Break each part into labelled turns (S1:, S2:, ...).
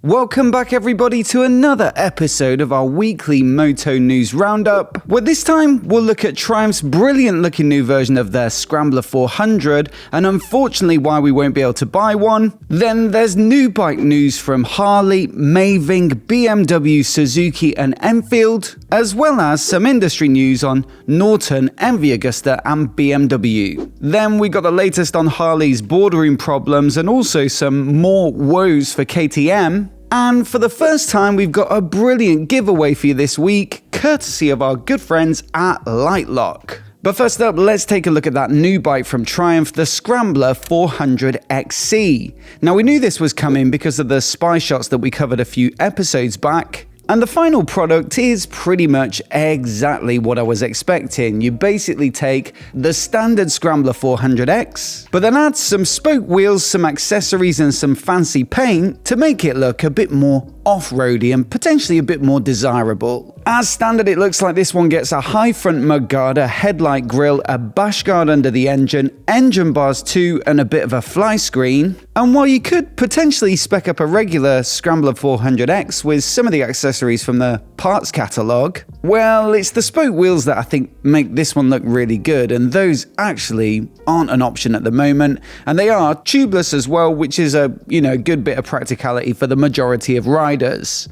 S1: Welcome back everybody to another episode of our weekly Moto News Roundup, where this time we'll look at Triumph's brilliant looking new version of their Scrambler 400 and unfortunately why we won't be able to buy one. Then there's new bike news from Harley, MAEVING, BMW, Suzuki and Enfield, as well as some industry news on Norton, MV Agusta and BMW. Then we got the latest on Harley's boardroom problems and also some more woes for KTM. And for the first time, we've got a brilliant giveaway for you this week, courtesy of our good friends at Litelok. But first up, let's take a look at that new bike from Triumph, the Scrambler 400XC. Now, we knew this was coming because of the spy shots that we covered a few episodes back. And the final product is pretty much exactly what I was expecting. You basically take the standard Scrambler 400X, but then add some spoke wheels, some accessories and some fancy paint to make it look a bit more off-roady and potentially a bit more desirable. As standard, it looks like this one gets a high front mudguard, a headlight grille, a bash guard under the engine bars too, and a bit of a fly screen. And while you could potentially spec up a regular Scrambler 400X with some of the accessories from the parts catalogue, well, it's the spoke wheels that I think make this one look really good, and those actually aren't an option at the moment, and they are tubeless as well, which is a good bit of practicality for the majority of riders.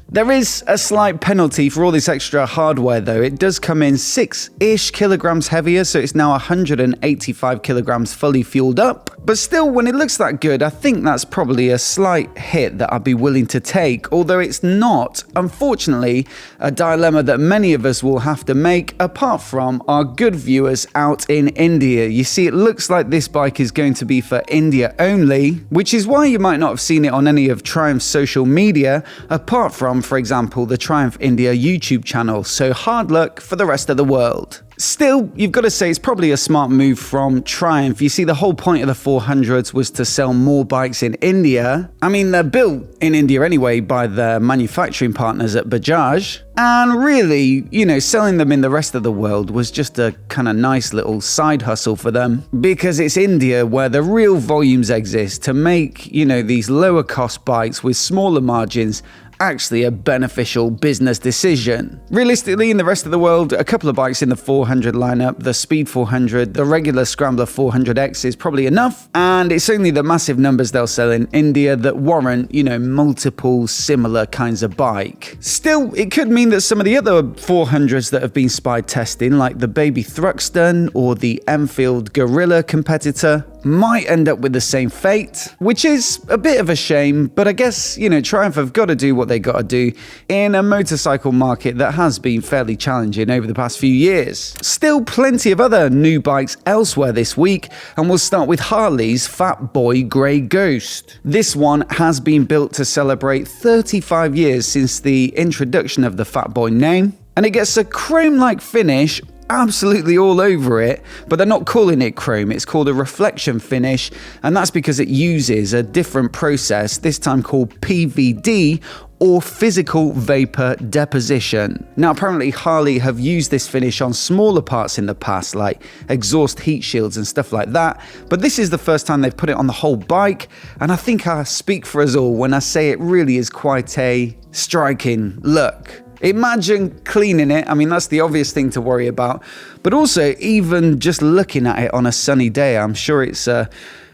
S1: There is a slight penalty for all this extra hardware though. It does come in 6-ish kilograms heavier, so it's now 185 kilograms fully fueled up. But still, when it looks that good, I think that's probably a slight hit that I'd be willing to take, although it's not, unfortunately, a dilemma that many of us will have to make, apart from our good viewers out in India. You see, it looks like this bike is going to be for India only, which is why you might not have seen it on any of Triumph's social media, apart from, for example, the Triumph India YouTube channel, so hard luck for the rest of the world. Still, you've got to say it's probably a smart move from Triumph. You see, the whole point of the 400s was to sell more bikes in India. I mean, they're built in India anyway by their manufacturing partners at Bajaj. And really, selling them in the rest of the world was just a kind of nice little side hustle for them. Because it's India where the real volumes exist to make, these lower cost bikes with smaller margins actually a beneficial business decision. Realistically, in the rest of the world, a couple of bikes in the 400 lineup, the SPIED 400, the regular Scrambler 400X is probably enough, and it's only the massive numbers they'll sell in India that warrant, multiple similar kinds of bike. Still, it could mean that some of the other 400s that have been SPIED testing, like the Baby Thruxton or the Enfield Gorilla competitor, might end up with the same fate, which is a bit of a shame, but I guess, Triumph have got to do what they got to do in a motorcycle market that has been fairly challenging over the past few years. Still plenty of other new bikes elsewhere this week, and we'll start with Harley's Fat Boy Grey Ghost. This one has been built to celebrate 35 years since the introduction of the Fat Boy name, and it gets a chrome-like finish absolutely all over it, but they're not calling it chrome, it's called a reflection finish, and that's because it uses a different process, this time called PVD, or physical vapor deposition. Now, apparently Harley have used this finish on smaller parts in the past, like exhaust heat shields and stuff like that, but this is the first time they've put it on the whole bike, and I think I speak for us all when I say it really is quite a striking look. Imagine cleaning it, I mean that's the obvious thing to worry about, but also even just looking at it on a sunny day, I'm sure it's a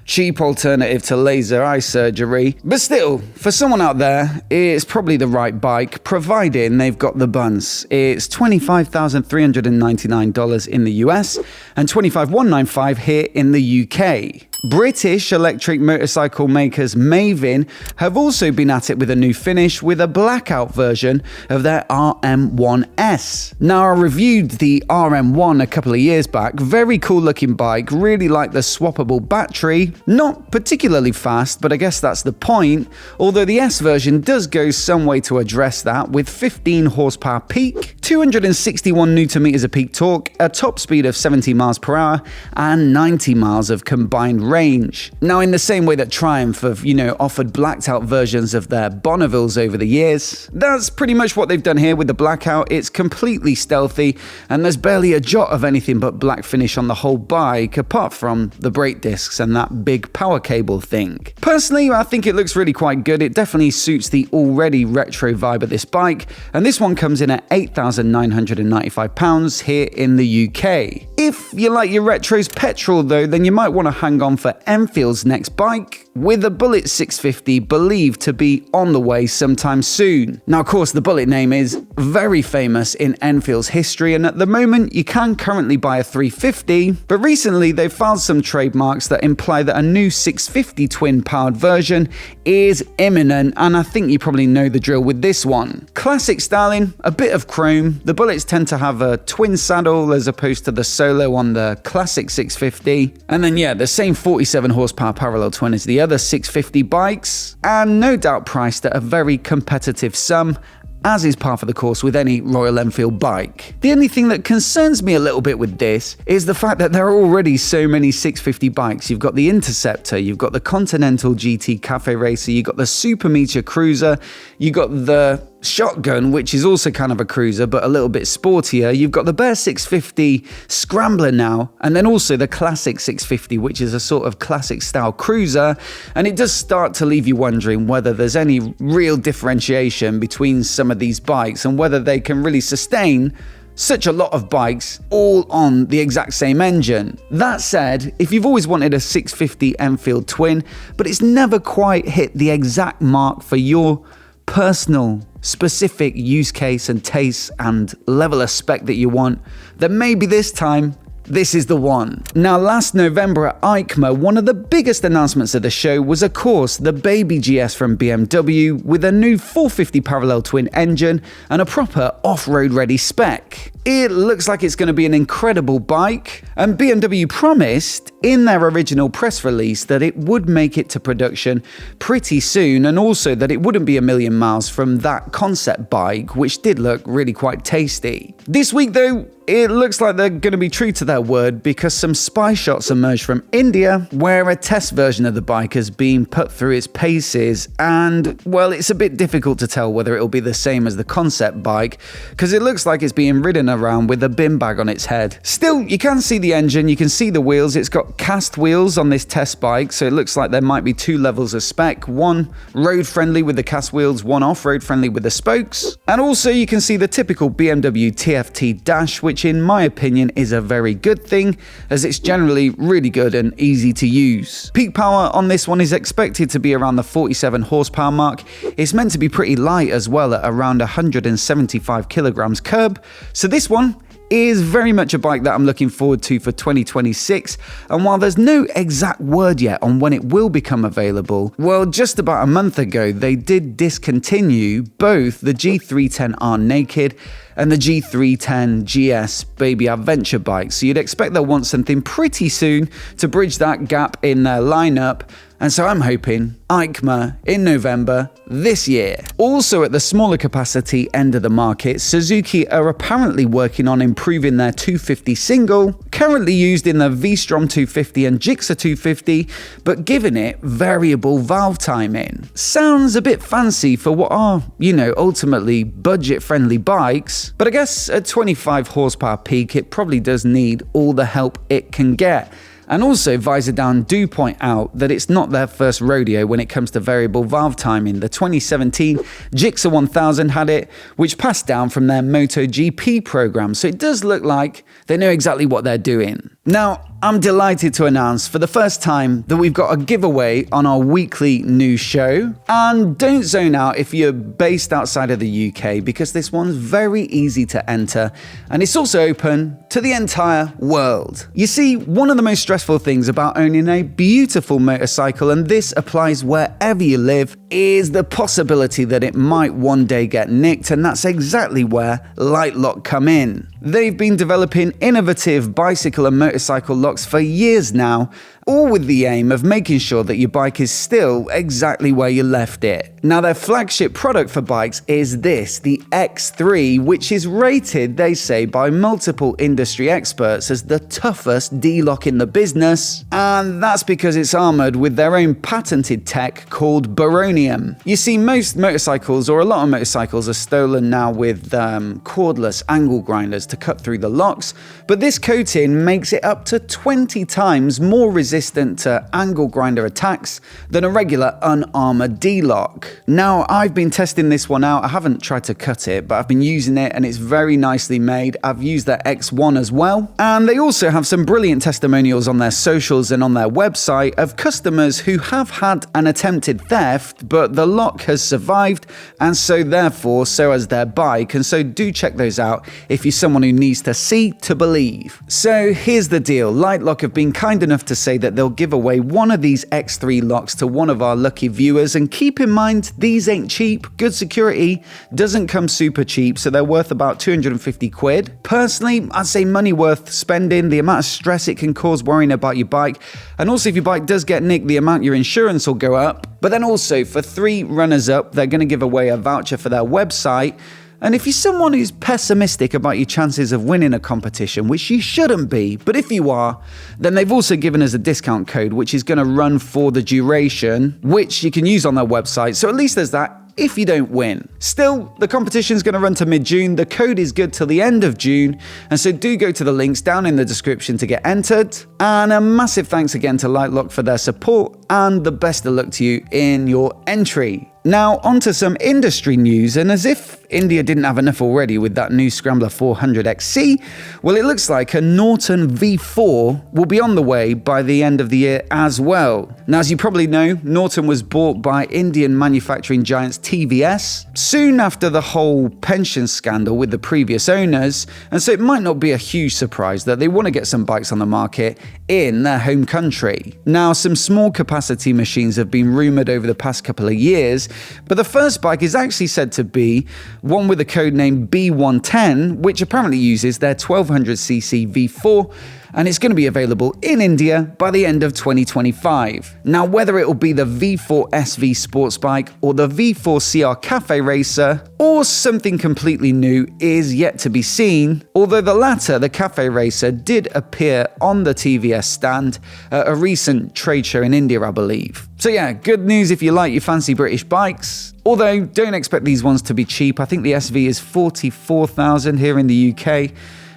S1: cheap alternative to laser eye surgery. But still, for someone out there, it's probably the right bike, providing they've got the buns. It's $25,399 in the US and $25,195 here in the UK. British electric motorcycle makers MAEVING have also been at it with a new finish with a blackout version of their RM1S. Now, I reviewed the RM1 a couple of years back, very cool looking bike, really like the swappable battery, not particularly fast, but I guess that's the point, although the S version does go some way to address that with 15 horsepower peak, 261 Nm of peak torque, a top speed of 70 miles per hour, and 90 miles of combined range. range. Now, in the same way that Triumph have, offered blacked out versions of their Bonnevilles over the years, that's pretty much what they've done here with the Blackout. It's completely stealthy, and there's barely a jot of anything but black finish on the whole bike, apart from the brake discs and that big power cable thing. Personally, I think it looks really quite good. It definitely suits the already retro vibe of this bike, and this one comes in at £8,995 here in the UK. If you like your retros petrol though, then you might want to hang on for Enfield's next bike, with a Bullet 650 believed to be on the way sometime soon. Now, of course, the Bullet name is very famous in Enfield's history, and at the moment you can currently buy a 350, but recently they've filed some trademarks that imply that a new 650 twin-powered version is imminent, and I think you probably know the drill with this one. Classic styling, a bit of chrome. The Bullets tend to have a twin saddle as opposed to the Solo on the classic 650, and then the same 47 horsepower parallel twin as the other 650 bikes, and no doubt priced at a very competitive sum, as is par for the course with any Royal Enfield bike. The only thing that concerns me a little bit with this is the fact that there are already so many 650 bikes. You've got the Interceptor, you've got the Continental GT Cafe Racer, you've got the Super Meteor Cruiser, you've got the Shotgun, which is also kind of a cruiser but a little bit sportier. You've got the Bear 650 Scrambler now, and then also the Classic 650, which is a sort of classic style cruiser, and it does start to leave you wondering whether there's any real differentiation between some of these bikes and whether they can really sustain such a lot of bikes all on the exact same engine. That said, if you've always wanted a 650 Enfield twin, but it's never quite hit the exact mark for your personal specific use case and taste and level of spec that you want, then maybe this time this is the one. Now, last November at EICMA, one of the biggest announcements of the show was, of course, the Baby GS from BMW with a new 450 parallel twin engine and a proper off-road ready spec. It looks like it's going to be an incredible bike, and BMW promised in their original press release that it would make it to production pretty soon, and also that it wouldn't be a million miles from that concept bike, which did look really quite tasty. This week though, it looks like they're going to be true to their word, because some spy shots emerged from India where a test version of the bike has been put through its paces, and well, it's a bit difficult to tell whether it'll be the same as the concept bike, because it looks like it's being ridden around with a bin bag on its head. Still, you can see the engine, you can see the wheels. It's got cast wheels on this test bike, so it looks like there might be two levels of spec, one road friendly with the cast wheels, one off-road friendly with the spokes. And also you can see the typical BMW TFT dash, which in my opinion is a very good thing, as it's generally really good and easy to use. Peak power on this one is expected to be around the 47 horsepower mark. It's meant to be pretty light as well, at around 175 kilograms curb. So this one is very much a bike that I'm looking forward to for 2026, and while there's no exact word yet on when it will become available, well, just about a month ago they did discontinue both the G310R Naked and the G310 GS Baby Adventure bike, so you'd expect they'll want something pretty soon to bridge that gap in their lineup. And so I'm hoping EICMA in November this year. Also, at the smaller capacity end of the market, Suzuki are apparently working on improving their 250 single, currently used in the V-Strom 250 and Gixxer 250, but giving it variable valve timing. Sounds a bit fancy for what are, ultimately budget-friendly bikes, but I guess at 25 horsepower peak, it probably does need all the help it can get. And also, Visor Down do point out that it's not their first rodeo when it comes to variable valve timing. The 2017 Gixxer 1000 had it, which passed down from their MotoGP program, so it does look like they know exactly what they're doing. Now, I'm delighted to announce for the first time that we've got a giveaway on our weekly news show. And don't zone out if you're based outside of the UK, because this one's very easy to enter, and it's also open to the entire world. You see, one of the most stressful things about owning a beautiful motorcycle, and this applies wherever you live, is the possibility that it might one day get nicked, and that's exactly where Litelok come in. They've been developing innovative bicycle and motorcycle locks for years now, all with the aim of making sure that your bike is still exactly where you left it. Now, their flagship product for bikes is this, the X3, which is rated, they say, by multiple industry experts as the toughest D-lock in the business, and that's because it's armoured with their own patented tech called baronium. You see, most motorcycles, or a lot of motorcycles, are stolen now with cordless angle grinders to cut through the locks, but this coating makes it up to 20 times more resistant to angle grinder attacks than a regular unarmoured D-lock. Now, I've been testing this one out. I haven't tried to cut it, but I've been using it and it's very nicely made. I've used their X1 as well. And they also have some brilliant testimonials on their socials and on their website of customers who have had an attempted theft, but the lock has survived, and so therefore, so has their bike. And so do check those out if you're someone who needs to see to believe. So here's the deal. Litelok have been kind enough to say that they'll give away one of these X3 locks to one of our lucky viewers, and keep in mind, these ain't cheap. Good security doesn't come super cheap, so they're worth about 250 quid. Personally, I'd say money worth spending. The amount of stress it can cause worrying about your bike, and also if your bike does get nicked, the amount your insurance will go up. But then also for 3 runners-up, they're going to give away a voucher for their website. And if you're someone who's pessimistic about your chances of winning a competition, which you shouldn't be, but if you are, then they've also given us a discount code, which is going to run for the duration, which you can use on their website. So at least there's that if you don't win. Still, the competition's going to run to mid-June. The code is good till the end of June, and so do go to the links down in the description to get entered. And a massive thanks again to Litelok for their support, and the best of luck to you in your entry. Now, onto some industry news, and as if India didn't have enough already with that new Scrambler 400XC, well, it looks like a Norton V4 will be on the way by the end of the year as well. Now, as you probably know, Norton was bought by Indian manufacturing giants TVS soon after the whole pension scandal with the previous owners, and so it might not be a huge surprise that they want to get some bikes on the market in their home country. Now, some small capacity machines have been rumoured over the past couple of years, but the first bike is actually said to be one with the code name B110, which apparently uses their 1200cc V4, and it's going to be available in India by the end of 2025. Now, whether it will be the V4 SV sports bike or the V4 CR Cafe Racer or something completely new is yet to be seen, although the latter, the Cafe Racer, did appear on the TVS stand at a recent trade show in India, I believe. So yeah, good news if you like your fancy British bikes. Although, don't expect these ones to be cheap. I think the SV is 44,000 here in the UK.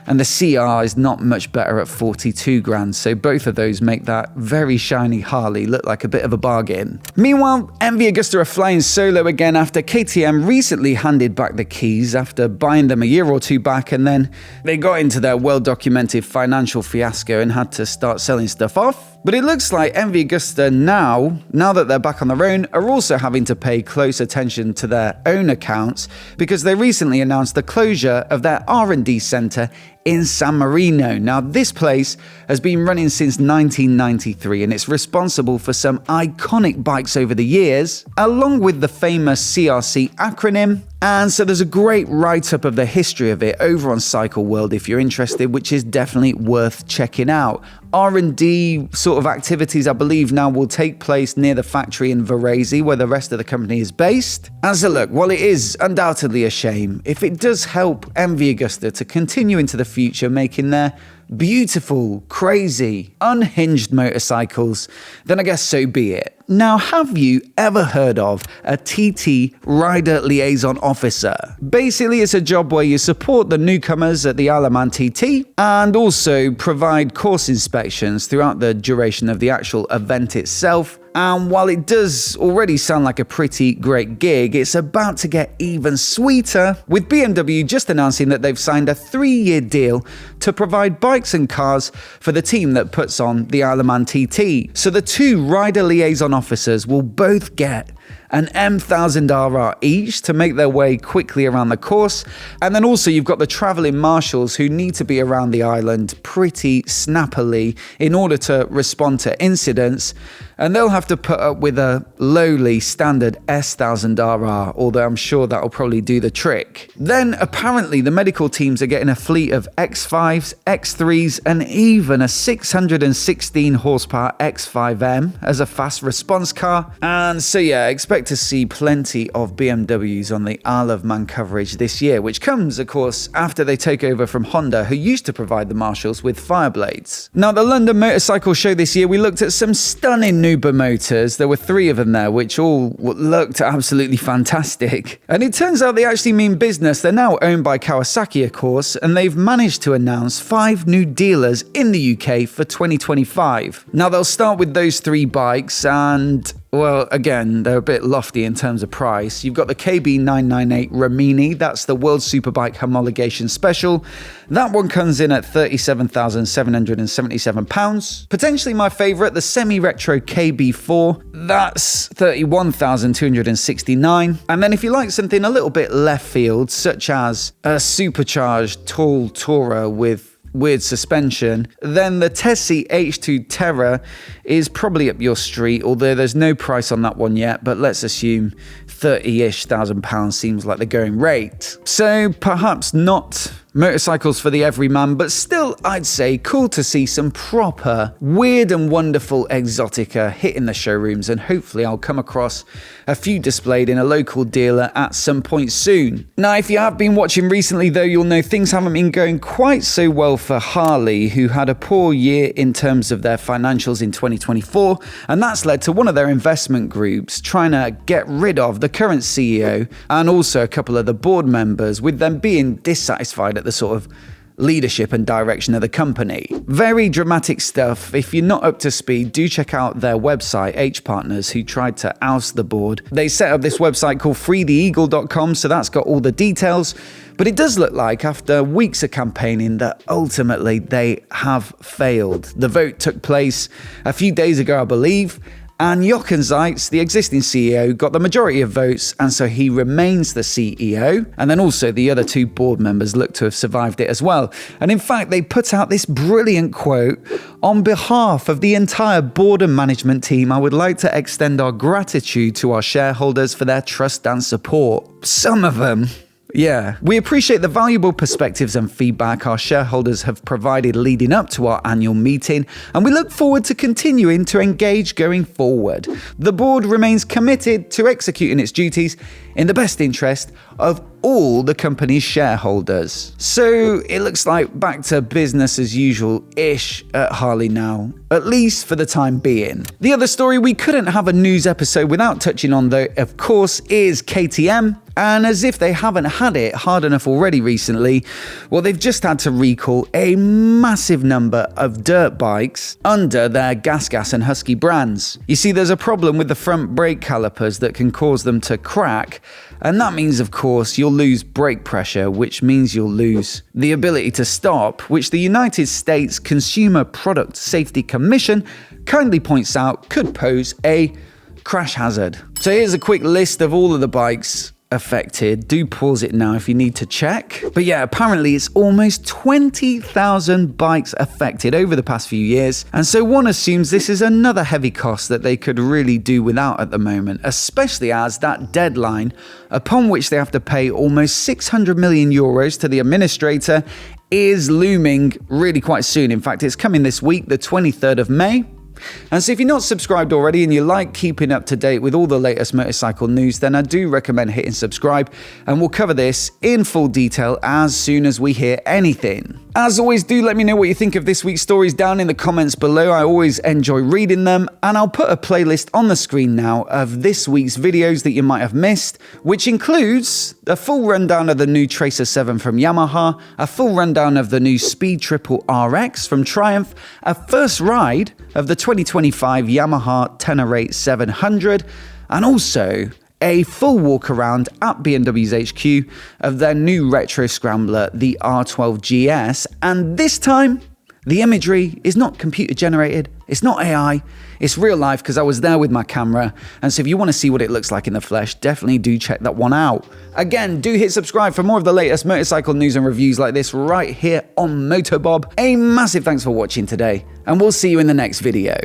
S1: And the CR is not much better at 42 grand, so both of those make that very shiny Harley look like a bit of a bargain. Meanwhile, MV Agusta are flying solo again after KTM recently handed back the keys after buying them a year or two back, and then they got into their well-documented financial fiasco and had to start selling stuff off. But it looks like MV Agusta now that they're back on their own, are also having to pay close attention to their own accounts because they recently announced the closure of their R&D centre in San Marino. Now, this place has been running since 1993 and it's responsible for some iconic bikes over the years, along with the famous CRC acronym. And so there's a great write-up of the history of it over on Cycle World if you're interested, which is definitely worth checking out. R&D sort of activities, I believe, now will take place near the factory in Varese, where the rest of the company is based. And so look, while it is undoubtedly a shame, if it does help MV Agusta to continue into the future making their beautiful, crazy, unhinged motorcycles, then I guess so be it. Now, have you ever heard of a TT Rider Liaison Officer? Basically, it's a job where you support the newcomers at the Isle of Man TT and also provide course inspections throughout the duration of the actual event itself. And while it does already sound like a pretty great gig, it's about to get even sweeter, with BMW just announcing that they've signed a 3-year deal to provide bikes and cars for the team that puts on the Isle of Man TT. So the 2 rider liaison officers will both get an M1000RR each to make their way quickly around the course. And then also you've got the traveling marshals who need to be around the island pretty snappily in order to respond to incidents. And they'll have to put up with a lowly standard S1000RR, although I'm sure that'll probably do the trick. Then apparently the medical teams are getting a fleet of X5s, X3s, and even a 616 horsepower X5M as a fast response car. And so yeah, expect to see plenty of BMWs on the Isle of Man coverage this year, which comes, of course, after they take over from Honda, who used to provide the marshals with Fireblades. Now, the London Motorcycle Show this year, we looked at some stunning new BIMOTAs. There were 3 of them there, which all looked absolutely fantastic. And it turns out they actually mean business. They're now owned by Kawasaki, of course, and they've managed to announce 5 new dealers in the UK for 2025. Now, they'll start with those 3 bikes, and well, again, they're a bit lofty in terms of price. You've got the KB998 Ramini, that's the World Superbike Homologation Special. That one comes in at £37,777. Potentially my favourite, the semi-retro KB4, that's £31,269. And then if you like something a little bit left field, such as a supercharged tall tourer with weird suspension, then the Tessie H2 Terra is probably up your street, although there's no price on that one yet, but let's assume 30-ish thousand pounds seems like the going rate. So perhaps not motorcycles for the everyman, but still I'd say cool to see some proper weird and wonderful exotica hitting the showrooms, and hopefully I'll come across a few displayed in a local dealer at some point soon. Now, if you have been watching recently though, you'll know things haven't been going quite so well for Harley, who had a poor year in terms of their financials in 2024, and that's led to one of their investment groups trying to get rid of the current CEO and also a couple of the board members, with them being dissatisfied at the sort of leadership and direction of the company. Very dramatic stuff. If you're not up to speed, do check out their website, H Partners, who tried to oust the board. They set up this website called freetheeagle.com, so that's got all the details. But it does look like, after weeks of campaigning, that ultimately they have failed. The vote took place a few days ago, I believe, and Jochen Zeitz, the existing CEO, got the majority of votes, and so he remains the CEO. And then also the other 2 board members look to have survived it as well. And in fact, they put out this brilliant quote: "On behalf of the entire board and management team, I would like to extend our gratitude to our shareholders for their trust and support." Some of them. Yeah, we appreciate the valuable perspectives and feedback our shareholders have provided leading up to our annual meeting, and we look forward to continuing to engage going forward. The board remains committed to executing its duties in the best interest of all the company's shareholders. So it looks like back to business as usual-ish at Harley now, at least for the time being. The other story we couldn't have a news episode without touching on, though, of course, is KTM. And as if they haven't had it hard enough already recently, well, they've just had to recall a massive number of dirt bikes under their Gas and Husky brands. You see, there's a problem with the front brake calipers that can cause them to crack, and that means, of course, you'll lose brake pressure, which means you'll lose the ability to stop, which the United States Consumer Product Safety Commission kindly points out could pose a crash hazard. So here's a quick list of all of the bikes affected. Do pause it now if you need to check. But yeah, apparently it's almost 20,000 bikes affected over the past few years, and so one assumes this is another heavy cost that they could really do without at the moment, especially as that deadline upon which they have to pay almost 600 million euros to the administrator is looming really quite soon. In fact, it's coming this week, the 23rd of May. And so if you're not subscribed already and you like keeping up to date with all the latest motorcycle news, then I do recommend hitting subscribe, and we'll cover this in full detail as soon as we hear anything. As always, do let me know what you think of this week's stories down in the comments below. I always enjoy reading them, and I'll put a playlist on the screen now of this week's videos that you might have missed, which includes a full rundown of the new Tracer 7 from Yamaha, a full rundown of the new Speed Triple RX from Triumph, a first ride of the 2025 Yamaha Tenerate 700, and also a full walk around at BMW's HQ of their new retro scrambler, the R12GS, and this time The imagery is not computer generated, it's not AI, it's real life because I was there with my camera, and so if you want to see what it looks like in the flesh, definitely do check that one out. Again, do hit subscribe for more of the latest motorcycle news and reviews like this right here on MOTOBOB. A massive thanks for watching today, and we'll see you in the next video.